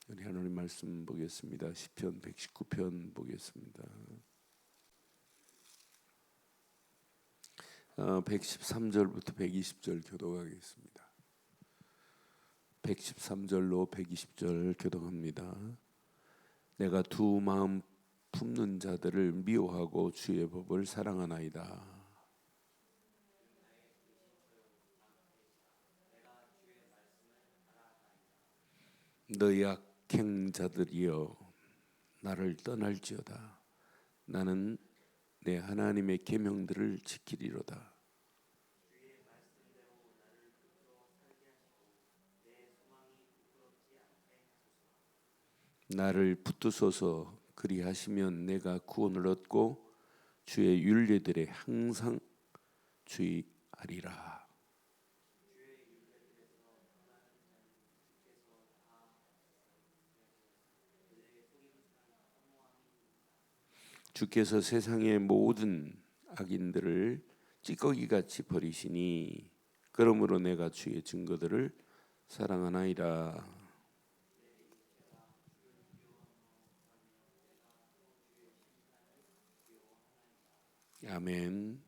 우리 하나님 말씀 보겠습니다. 시편 119편 보겠습니다. 113절부터 120절 교독하겠습니다. 113절로 120절 교독합니다. 내가 두 마음 품는 자들을 미워하고 주의 법을 사랑하나이다. 너희 악행자들이여 나를 떠날지어다. 나는 내 하나님의 계명들을 지키리로다. 나를 붙드소서. 그리하시면 내가 구원을 얻고 주의 율례들에 항상 주의하리라. 주께서 세상의 모든 악인들을 찌꺼기같이 버리시니 그러므로 내가 주의 증거들을 사랑하나이다. 아멘.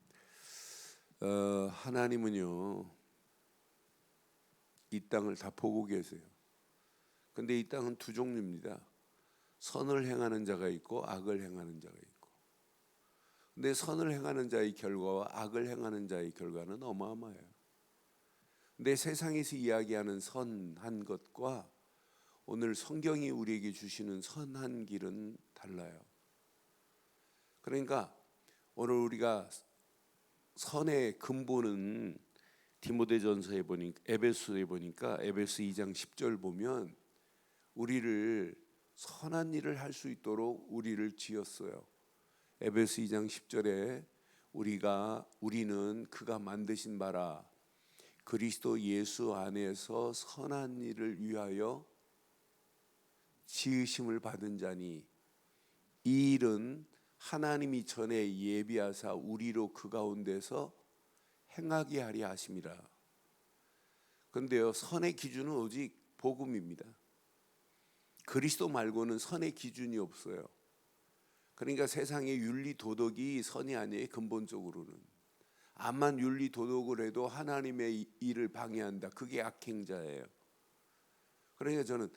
하나님은요 이 땅을 다 보고 계세요. 근데 이 땅은 두 종류입니다. 선을 행하는 자가 있고 악을 행하는 자가 있고. 근데 선을 행하는 자의 결과와 악을 행하는 자의 결과는 어마어마해요. 근데 세상에서 이야기하는 선한 것과 오늘 성경이 우리에게 주시는 선한 길은 달라요. 그러니까 오늘 우리가 선의 근본은 디모데전서에 보니까 에베소에 보니까 에베소 2장 10절 보면 우리를 선한 일을 할 수 있도록 우리를 지었어요. 에베소 2장 10절에 우리는 그가 만드신 바라 그리스도 예수 안에서 선한 일을 위하여 지으심을 받은 자니 이 일은 하나님이 전에 예비하사 우리로 그 가운데서 행하게 하려 하심이라. 그런데요 선의 기준은 오직 복음입니다. 그리스도 말고는 선의 기준이 없어요. 그러니까 세상의 윤리 도덕이 선이 아니에요. 근본적으로는 암만 윤리 도덕을 해도 하나님의 일을 방해한다. 그게 악행자예요. 그러니까 저는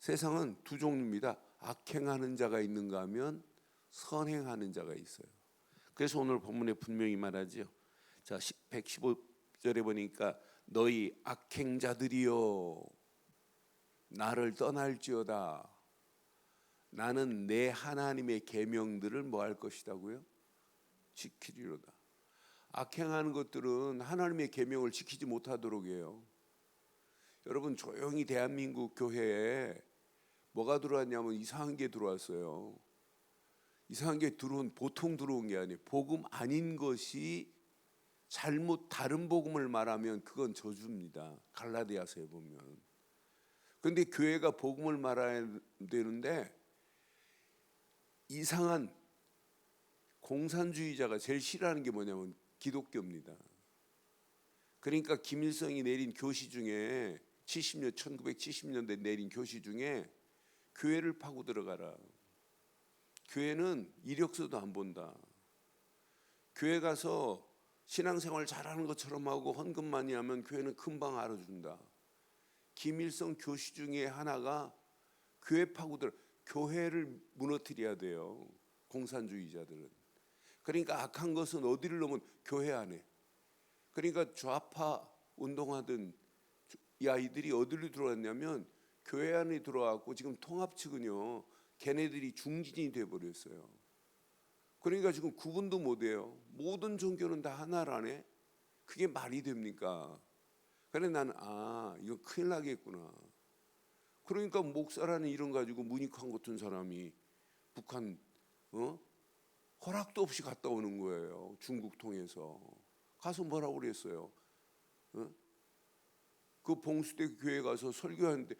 세상은 두 종류입니다. 악행하는 자가 있는가 하면 선행하는 자가 있어요. 그래서 오늘 본문에 분명히 말하죠. 자 115절에 보니까 너희 악행자들이여 나를 떠날지어다. 나는 내 하나님의 계명들을 뭐 할 것이다고요? 지키리로다. 악행하는 것들은 하나님의 계명을 지키지 못하도록 해요. 여러분 조용히 대한민국 교회에 뭐가 들어왔냐면 이상한 게 들어왔어요. 이상한 게 보통 들어온 게 아니에요. 복음 아닌 것이 잘못 다른 복음을 말하면 그건 저주입니다. 갈라디아서에 보면. 그런데 교회가 복음을 말해야 되는데 이상한 공산주의자가 제일 싫어하는 게 뭐냐면 기독교입니다. 그러니까 김일성이 내린 교시 중에 1970년대 내린 교시 중에 교회를 파고 들어가라. 교회는 이력서도 안 본다. 교회 가서 신앙생활 잘하는 것처럼 하고 헌금 많이 하면 교회는 금방 알아준다. 김일성 교시 중에 하나가 교회 파고 들어. 교회를 무너뜨려야 돼요. 공산주의자들은. 그러니까 악한 것은 어디를 놓으면 교회 안에. 그러니까 좌파 운동하던 이 아이들이 어디로 들어왔냐면 교회 안에 들어왔고 지금 통합 측은요. 걔네들이 중진이 돼버렸어요. 그러니까 지금 구분도 못해요. 모든 종교는 다 하나라네. 그게 말이 됩니까? 그래 나는 이거 큰일 나겠구나. 그러니까 목사라는 이름 가지고 문익환 같은 사람이 북한 허락도 없이 갔다 오는 거예요. 중국 통해서 가서 뭐라고 그랬어요? 그 봉수대 교회 가서 설교하는데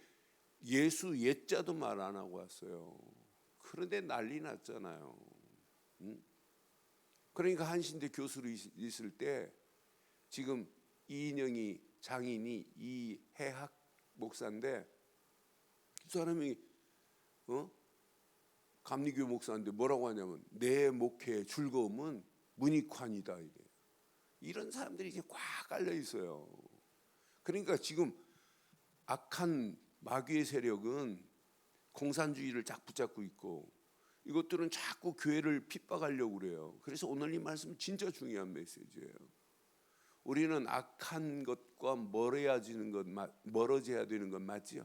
예수 예자도 말 안 하고 왔어요. 그런데 난리 났잖아요. 그러니까 한신대 교수로 있을 때 지금 이인영이 장인이 이해학 목사인데 사람이 감리교 목사인데 뭐라고 하냐면 내 목회의 즐거움은 문익환이다 이래. 이런 사람들이 이제 꽉 깔려 있어요. 그러니까 지금 악한 마귀의 세력은 공산주의를 쫙 붙잡고 있고 이것들은 자꾸 교회를 핍박하려고 그래요. 그래서 오늘 이 말씀은 진짜 중요한 메시지예요. 우리는 악한 것과 멀어져야 되는 건 맞지요?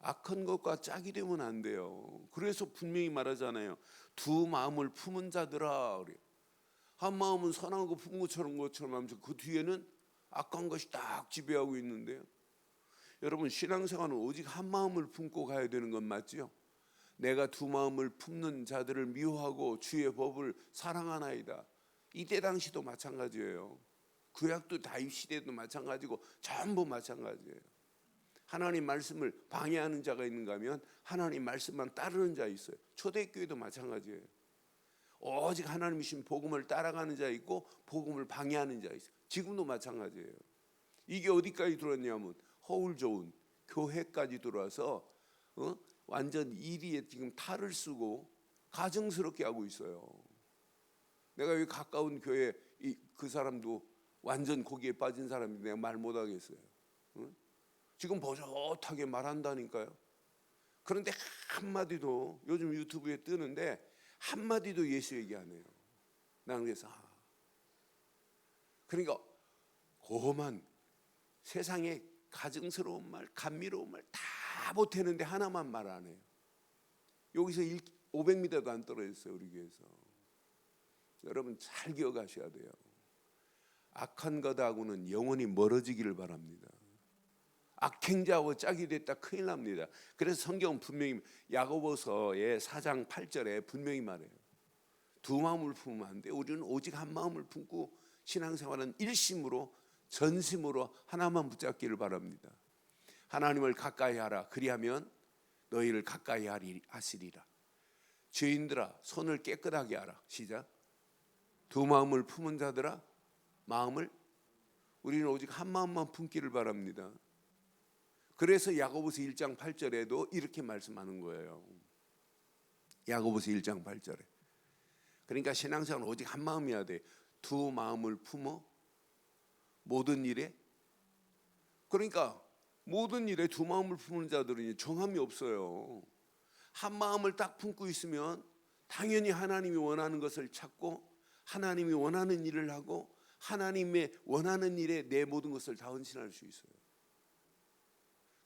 악한 것과 짝이 되면 안 돼요. 그래서 분명히 말하잖아요. 두 마음을 품은 자들아 그래요. 한 마음은 선한 거 품은 것처럼 하면서 그 뒤에는 악한 것이 딱 지배하고 있는데요. 여러분 신앙생활은 오직 한 마음을 품고 가야 되는 건 맞지요? 내가 두 마음을 품는 자들을 미워하고 주의 법을 사랑하나이다. 이때 당시도 마찬가지예요. 구약도 다윗 시대도 마찬가지고 전부 마찬가지예요. 하나님 말씀을 방해하는 자가 있는가 하면 하나님 말씀만 따르는 자 있어요. 초대교회도 마찬가지예요. 오직 하나님이신 복음을 따라가는 자 있고 복음을 방해하는 자 있어요. 지금도 마찬가지예요. 이게 어디까지 들어왔냐면 허울 좋은 교회까지 들어와서 완전 이리에 지금 탈을 쓰고 가증스럽게 하고 있어요. 내가 여기 가까운 교회 그 사람도 완전 거기에 빠진 사람인데 내가 말 못하겠어요. 지금 버젓하게 말한다니까요. 그런데 한마디도 요즘 유튜브에 뜨는데 한마디도 예수 얘기 안 해요. 난 그래서 그러니까 고만 세상에 가증스러운 말, 감미로운 말 다 못하는데 하나만 말 안 해요. 여기서 500m도 안 떨어졌어요. 우리 교회에서. 여러분 잘 기억하셔야 돼요. 악한 것하고는 영원히 멀어지기를 바랍니다. 악행자하고 짝이 됐다 큰일 납니다. 그래서 성경은 분명히 야고보서의 4장 8절에 분명히 말해요. 두 마음을 품으면 안 돼. 우리는 오직 한 마음을 품고 신앙생활은 일심으로 전심으로 하나만 붙잡기를 바랍니다. 하나님을 가까이 하라. 그리하면 너희를 가까이 하시리라. 죄인들아 손을 깨끗하게 하라. 시작. 두 마음을 품은 자들아 마음을 우리는 오직 한 마음만 품기를 바랍니다. 그래서 야고보서 1장 8절에도 이렇게 말씀하는 거예요. 야고보서 1장 8절에. 그러니까 신앙생활은 오직 한 마음이어야 돼. 두 마음을 품어 모든 일에. 그러니까 모든 일에 두 마음을 품는 자들은 정함이 없어요. 한 마음을 딱 품고 있으면 당연히 하나님이 원하는 것을 찾고 하나님이 원하는 일을 하고 하나님의 원하는 일에 내 모든 것을 다 헌신할 수 있어요.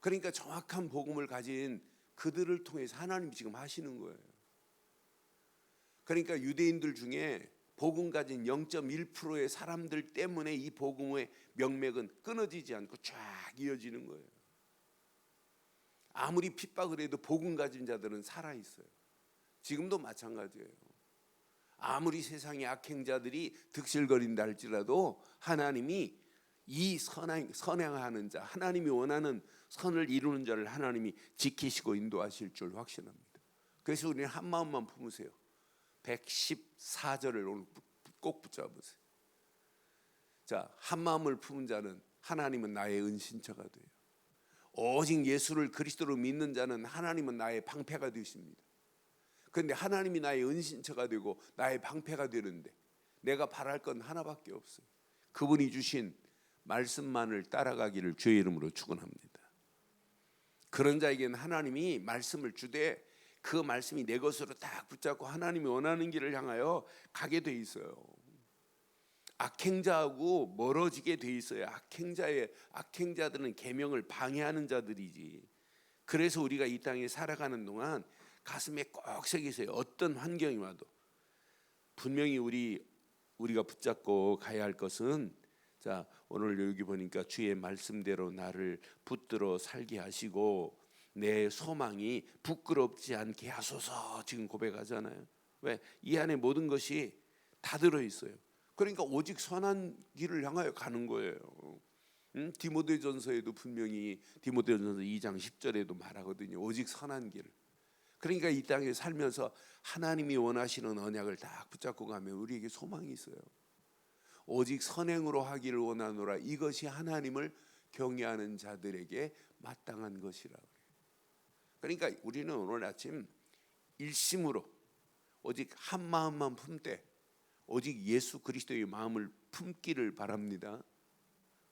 그러니까 정확한 복음을 가진 그들을 통해서 하나님이 지금 하시는 거예요. 그러니까 유대인들 중에 복음 가진 0.1%의 사람들 때문에 이 복음의 명맥은 끊어지지 않고 쫙 이어지는 거예요. 아무리 핍박을 해도 복음 가진 자들은 살아있어요. 지금도 마찬가지예요. 아무리 세상의 악행자들이 득실거린다 할지라도 하나님이 이 선행하는 자, 하나님이 원하는 선을 이루는 자를 하나님이 지키시고 인도하실 줄 확신합니다. 그래서 우리는 한 마음만 품으세요. 114절을 오늘 꼭 붙잡으세요. 자, 한 마음을 품은 자는 하나님은 나의 은신처가 돼요. 오직 예수를 그리스도로 믿는 자는 하나님은 나의 방패가 되십니다. 그런데 하나님이 나의 은신처가 되고 나의 방패가 되는데 내가 바랄 건 하나밖에 없어요. 그분이 주신 말씀만을 따라가기를 주의 이름으로 축원합니다. 그런 자에게는 하나님이 말씀을 주되 그 말씀이 내 것으로 딱 붙잡고 하나님이 원하는 길을 향하여 가게 돼 있어요. 악행자하고 멀어지게 돼 있어요. 악행자들은 계명을 방해하는 자들이지. 그래서 우리가 이 땅에 살아가는 동안 가슴에 꼭 새기세요. 어떤 환경이 와도 분명히 우리가 붙잡고 가야 할 것은, 자, 오늘 여기 보니까 주의 말씀대로 나를 붙들어 살게 하시고 내 소망이 부끄럽지 않게 하소서. 지금 고백하잖아요. 왜? 이 안에 모든 것이 다 들어 있어요. 그러니까 오직 선한 길을 향하여 가는 거예요. 디모데전서에도 분명히 디모데전서 2장 10절에도 말하거든요. 오직 선한 길을. 그러니까 이 땅에 살면서 하나님이 원하시는 언약을 딱 붙잡고 가면 우리에게 소망이 있어요. 오직 선행으로 하기를 원하노라. 이것이 하나님을 경외하는 자들에게 마땅한 것이라 그래요. 그러니까 우리는 오늘 아침 일심으로 오직 한 마음만 품되 오직 예수 그리스도의 마음을 품기를 바랍니다.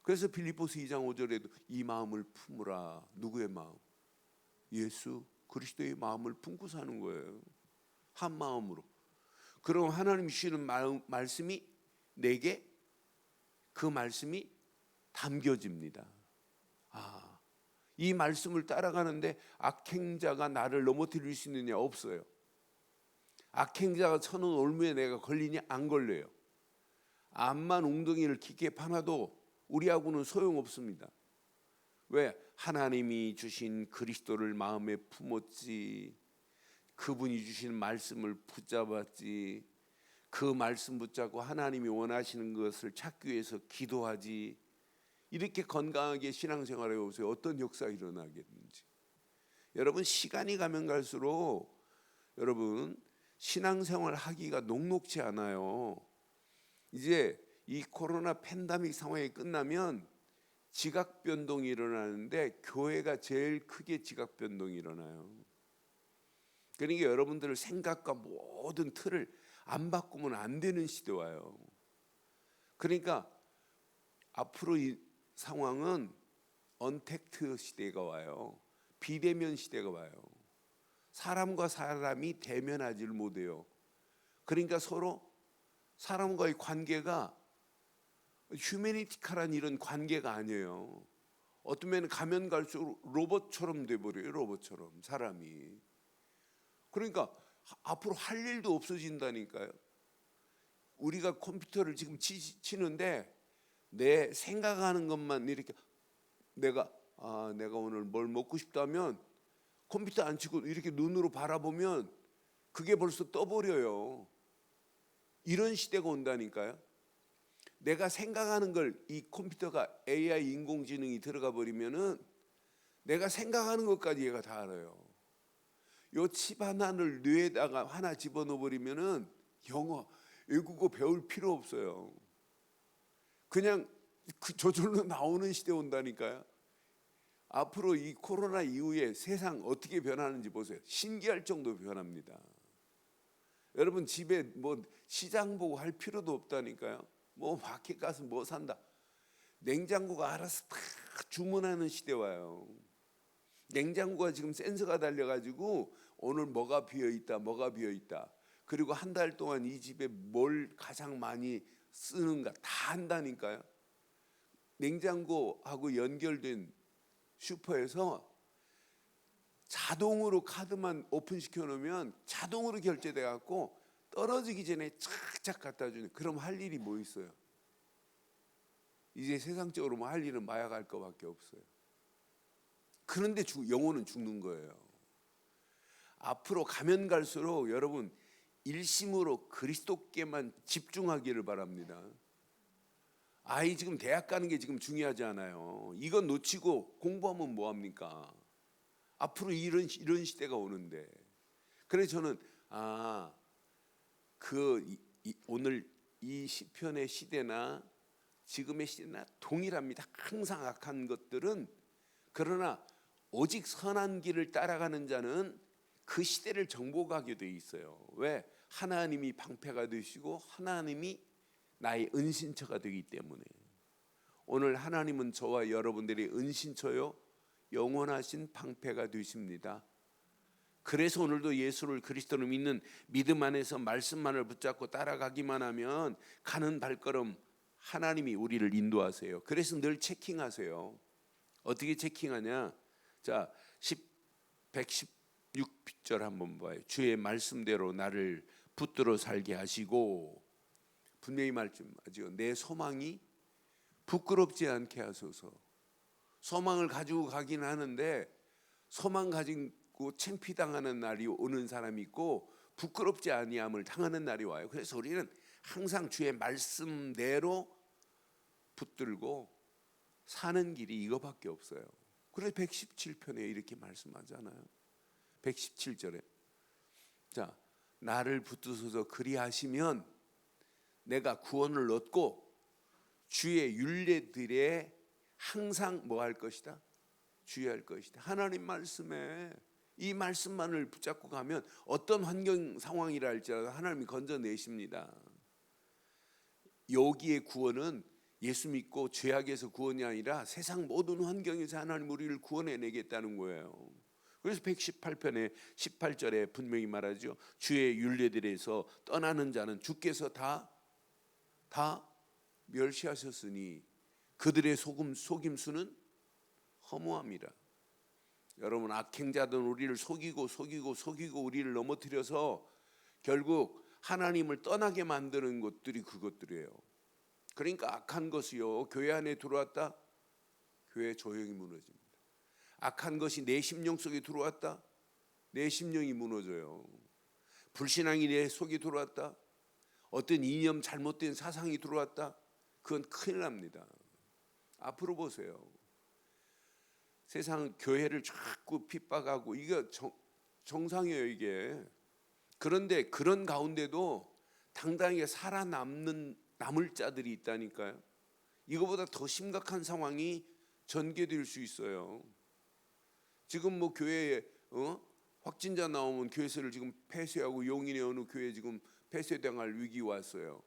그래서 빌립보서 2장 5절에도 이 마음을 품으라. 누구의 마음? 예수 그리스도의 마음을 품고 사는 거예요. 한 마음으로. 그럼 하나님이 주시는 말씀이 내게 그 말씀이 담겨집니다. 이 말씀을 따라가는데 악행자가 나를 넘어뜨릴 수 있느냐? 없어요. 악행자가 쳐놓은 올무에 내가 걸리냐? 안 걸려요. 암만 웅덩이를 깊게 파놔도 우리하고는 소용없습니다. 왜? 하나님이 주신 그리스도를 마음에 품었지, 그분이 주신 말씀을 붙잡았지, 그 말씀 붙잡고 하나님이 원하시는 것을 찾기 위해서 기도하지. 이렇게 건강하게 신앙생활해 보세요. 어떤 역사가 일어나겠는지. 여러분, 시간이 가면 갈수록 여러분 신앙생활 하기가 녹록지 않아요. 이제 이 코로나 팬데믹 상황이 끝나면 지각 변동이 일어나는데 교회가 제일 크게 지각 변동이 일어나요. 그러니까 여러분들 생각과 모든 틀을 안 바꾸면 안 되는 시대 와요. 그러니까 앞으로 이 상황은 언택트 시대가 와요. 비대면 시대가 와요. 사람과 사람이 대면하지를 못해요. 그러니까 서로 사람과의 관계가 휴메니티컬한 이런 관계가 아니에요. 어떤 면은 가면 갈수록 로봇처럼 돼버려요. 로봇처럼 사람이. 그러니까 앞으로 할 일도 없어진다니까요. 우리가 컴퓨터를 지금 치는데 내 생각하는 것만 이렇게 내가 오늘 뭘 먹고 싶다면 컴퓨터 안 치고 이렇게 눈으로 바라보면 그게 벌써 떠버려요. 이런 시대가 온다니까요. 내가 생각하는 걸 이 컴퓨터가 AI 인공지능이 들어가 버리면은 내가 생각하는 것까지 얘가 다 알아요. 요 칩 하나를 뇌에다가 하나 집어넣어 버리면은 영어, 외국어 배울 필요 없어요. 그냥 저절로 나오는 시대 온다니까요. 앞으로 이 코로나 이후에 세상 어떻게 변하는지 보세요. 신기할 정도로 변합니다. 여러분 집에 뭐 시장 보고 할 필요도 없다니까요. 뭐 마켓 가서 뭐 산다. 냉장고가 알아서 다 주문하는 시대 와요. 냉장고가 지금 센서가 달려가지고 오늘 뭐가 비어있다, 뭐가 비어있다. 그리고 한 달 동안 이 집에 뭘 가장 많이 쓰는가 다 한다니까요. 냉장고하고 연결된 슈퍼에서 자동으로 카드만 오픈시켜 놓으면 자동으로 결제돼 갖고 떨어지기 전에 착착 갖다 주는. 그럼 할 일이 뭐 있어요? 이제 세상적으로 뭐 할 일은 마약할 거밖에 없어요. 그런데 영혼은 죽는 거예요. 앞으로 가면 갈수록 여러분 일심으로 그리스도께만 집중하기를 바랍니다. 아이 지금 대학 가는 게 지금 중요하지 않아요. 이건 놓치고 공부하면 뭐합니까? 앞으로 이런 시대가 오는데. 그래서 저는 오늘 이 시편의 시대나 지금의 시대나 동일합니다. 항상 악한 것들은. 그러나 오직 선한 길을 따라가는 자는 그 시대를 정복하게 돼 있어요. 왜? 하나님이 방패가 되시고 하나님이 나의 은신처가 되기 때문에. 오늘 하나님은 저와 여러분들의 은신처요 영원하신 방패가 되십니다. 그래서 오늘도 예수를 그리스도를 믿는 믿음 안에서 말씀만을 붙잡고 따라가기만 하면 가는 발걸음 하나님이 우리를 인도하세요. 그래서 늘 체킹하세요. 어떻게 체킹하냐? 자, 116절 한번 봐요. 주의 말씀대로 나를 붙들어 살게 하시고, 분명히 말씀하죠. 내 소망이 부끄럽지 않게 하소서. 소망을 가지고 가긴 하는데 소망 가지고 창피당하는 날이 오는 사람이 있고 부끄럽지 아니함을 당하는 날이 와요. 그래서 우리는 항상 주의 말씀대로 붙들고 사는 길이 이거밖에 없어요. 그래서 117편에 이렇게 말씀하잖아요. 117절에 자, 나를 붙드셔서 그리하시면 내가 구원을 얻고 주의 율례들에 항상 뭐 할 것이다? 주의할 것이다. 하나님 말씀에 이 말씀만을 붙잡고 가면 어떤 환경 상황이라 할지라도 하나님이 건져내십니다. 여기의 구원은 예수 믿고 죄악에서 구원이 아니라 세상 모든 환경에서 하나님 우리를 구원해내겠다는 거예요. 그래서 118편의 18절에 분명히 말하죠. 주의 율례들에서 떠나는 자는 주께서 다 멸시하셨으니 그들의 속임수는 허무함이라. 여러분, 악행자들은 우리를 속이고 우리를 넘어뜨려서 결국 하나님을 떠나게 만드는 것들이 그것들이에요. 그러니까 악한 것이요, 교회 안에 들어왔다, 교회 조용히 무너집니다. 악한 것이 내 심령 속에 들어왔다, 내 심령이 무너져요. 불신앙이 내 속에 들어왔다, 어떤 이념 잘못된 사상이 들어왔다, 그건 큰일 납니다. 앞으로 보세요. 세상 교회를 자꾸 핍박하고 이게 정상이에요, 이게. 그런데 그런 가운데도 당당하게 남을 자들이 있다니까요. 이거보다 더 심각한 상황이 전개될 수 있어요. 지금 뭐 교회에 확진자 나오면 교회를 지금 폐쇄하고 용인의 어느 교회 지금 폐쇄당할 위기 왔어요.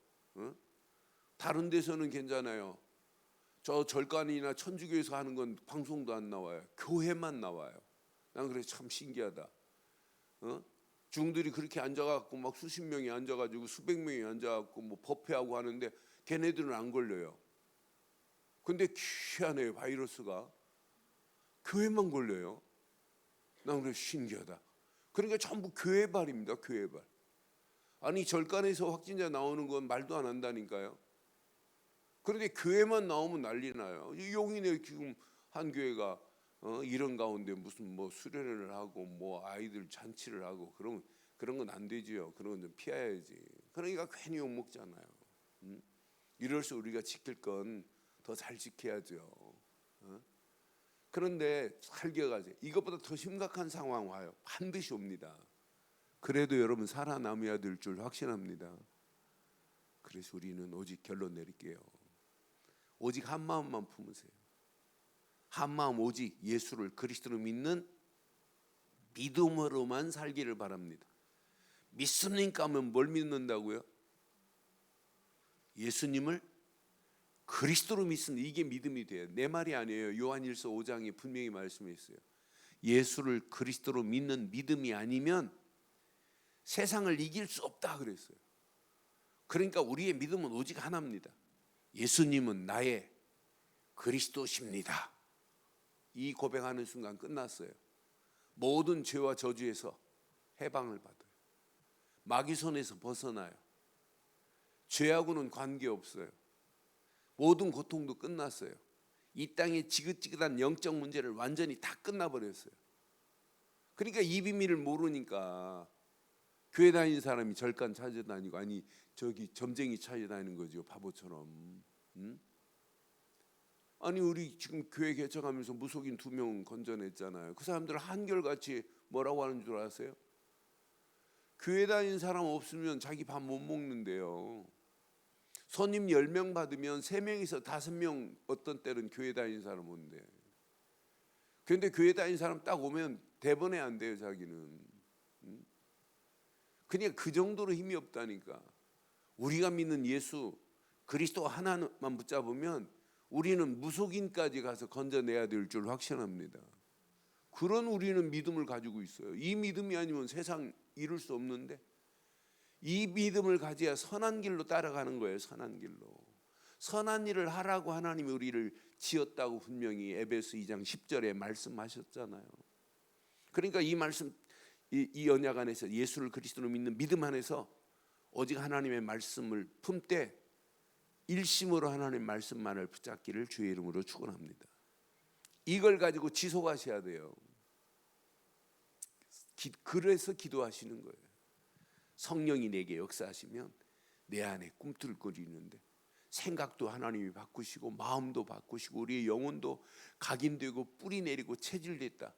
다른 데서는 괜찮아요. 저 절간이나 천주교에서 하는 건 방송도 안 나와요. 교회만 나와요. 난 그래서 참 신기하다. 중들이 그렇게 앉아갖고 막 수십 명이 앉아가지고 수백 명이 앉아갖고 뭐 법회하고 하는데 걔네들은 안 걸려요. 근데 희한해요. 바이러스가 교회만 걸려요. 난 그래서 신기하다. 그러니까 전부 교회발입니다. 교회발. 아니 절간에서 확진자 나오는 건 말도 안 한다니까요. 그런데 교회만 나오면 난리 나요. 용인에 지금 한 교회가 이런 가운데 무슨 뭐 수련회를 하고 뭐 아이들 잔치를 하고 그런 건 안 되지요. 그런 건 좀 피해야지. 그러니까 괜히 욕 먹잖아요. 이럴수록 우리가 지킬 건 더 잘 지켜야죠. 그런데 살겨가지고 이것보다 더 심각한 상황 와요. 반드시 옵니다. 그래도 여러분 살아남아야 될 줄 확신합니다. 그래서 우리는 오직 결론 내릴게요. 오직 한 마음만 품으세요. 한 마음 오직 예수를 그리스도로 믿는 믿음으로만 살기를 바랍니다. 믿습니까 하면 뭘 믿는다고요? 예수님을 그리스도로 믿습니다. 이게 믿음이 돼요. 내 말이 아니에요. 요한일서 5장에 분명히 말씀했어요. 예수를 그리스도로 믿는 믿음이 아니면 세상을 이길 수 없다 그랬어요. 그러니까 우리의 믿음은 오직 하나입니다. 예수님은 나의 그리스도십니다. 이 고백하는 순간 끝났어요. 모든 죄와 저주에서 해방을 받아요. 마귀 손에서 벗어나요. 죄하고는 관계없어요. 모든 고통도 끝났어요. 이 땅의 지긋지긋한 영적 문제를 완전히 다 끝나버렸어요. 그러니까 이 비밀을 모르니까 교회 다니는 사람이 절간 찾아다니고 아니 저기 점쟁이 찾아다니는 거죠. 바보처럼. 아니 우리 지금 교회 개척하면서 무속인 2명 건져냈잖아요. 그 사람들 한결같이 뭐라고 하는 줄 아세요? 교회 다니는 사람 없으면 자기 밥 못 먹는데요. 손님 10명 받으면 3명에서 5명 어떤 때는 교회 다니는 사람 온대. 그런데 교회 다니는 사람 딱 오면 대번에 안 돼요. 자기는. 그냥 그 정도로 힘이 없다니까. 우리가 믿는 예수 그리스도 하나만 붙잡으면 우리는 무속인까지 가서 건져내야 될 줄 확신합니다. 그런 우리는 믿음을 가지고 있어요. 이 믿음이 아니면 세상 이룰 수 없는데 이 믿음을 가져야 선한 길로 따라가는 거예요. 선한 길로. 선한 일을 하라고 하나님이 우리를 지었다고 분명히 에베소 2장 10절에 말씀하셨잖아요. 그러니까 이 말씀 이 언약 안에서 예수를 그리스도로 믿는 믿음 안에서 오직 하나님의 말씀을 품되 일심으로 하나님의 말씀만을 붙잡기를 주의 이름으로 축원합니다. 이걸 가지고 지속하셔야 돼요. 그래서 기도하시는 거예요. 성령이 내게 역사하시면 내 안에 꿈틀거리는데 생각도 하나님이 바꾸시고 마음도 바꾸시고 우리의 영혼도 각인되고 뿌리 내리고 체질됐다.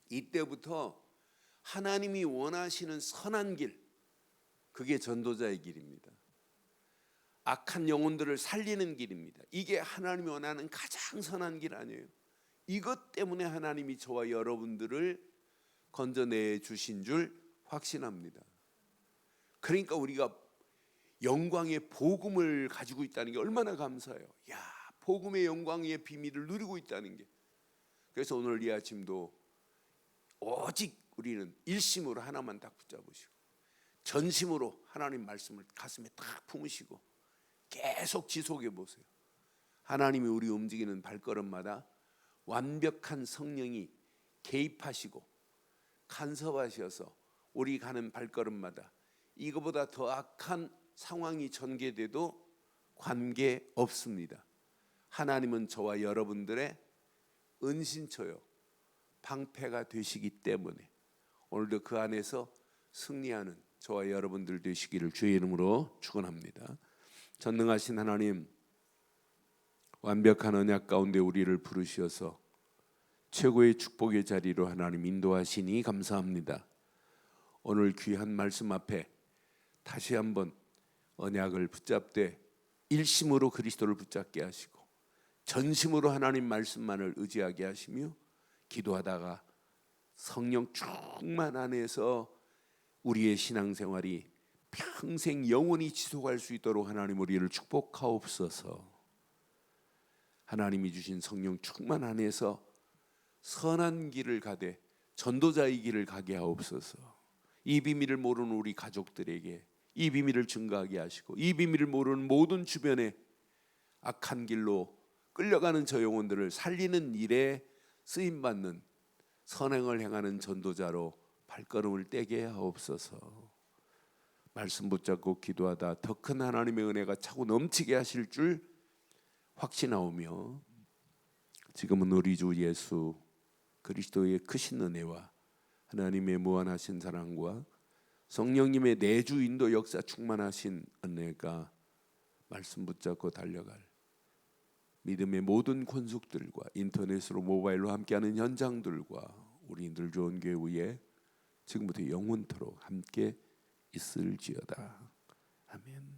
이때부터 하나님이 원하시는 선한 길, 그게 전도자의 길입니다. 악한 영혼들을 살리는 길입니다. 이게 하나님이 원하는 가장 선한 길 아니에요. 이것 때문에 하나님이 저와 여러분들을 건져내 주신 줄 확신합니다. 그러니까 우리가 영광의 복음을 가지고 있다는 게 얼마나 감사해요. 야, 복음의 영광의 비밀을 누리고 있다는 게. 그래서 오늘 이 아침도 오직 우리는 일심으로 하나만 딱 붙잡으시고 전심으로 하나님 말씀을 가슴에 딱 품으시고 계속 지속해 보세요. 하나님이 우리 움직이는 발걸음마다 완벽한 성령이 개입하시고 간섭하셔서 우리 가는 발걸음마다 이거보다 더 악한 상황이 전개돼도 관계없습니다. 하나님은 저와 여러분들의 은신처요, 방패가 되시기 때문에 오늘도 그 안에서 승리하는 저와 여러분들 되시기를 주의 이름으로 축원합니다. 전능하신 하나님, 완벽한 언약 가운데 우리를 부르셔서 최고의 축복의 자리로 하나님 인도하시니 감사합니다. 오늘 귀한 말씀 앞에 다시 한번 언약을 붙잡되 일심으로 그리스도를 붙잡게 하시고 전심으로 하나님 말씀만을 의지하게 하시며 기도하다가 성령 충만 안에서 우리의 신앙생활이 평생 영원히 지속할 수 있도록 하나님 우리를 축복하옵소서. 하나님이 주신 성령 충만 안에서 선한 길을 가되 전도자의 길을 가게 하옵소서. 이 비밀을 모르는 우리 가족들에게 이 비밀을 증거하게 하시고 이 비밀을 모르는 모든 주변에 악한 길로 끌려가는 저 영혼들을 살리는 일에 쓰임받는 선행을 행하는 전도자로 발걸음을 떼게 하옵소서. 말씀 붙잡고 기도하다 더 큰 하나님의 은혜가 차고 넘치게 하실 줄 확신하오며 지금은 우리 주 예수 그리스도의 크신 은혜와 하나님의 무한하신 사랑과 성령님의 내주 인도 역사 충만하신 은혜가 말씀 붙잡고 달려갈 믿음의 모든 권속들과 인터넷으로 모바일로 함께하는 현장들과 우리 늘 좋은 교회 위에 지금부터 영원토록 함께 있을지어다. 아멘.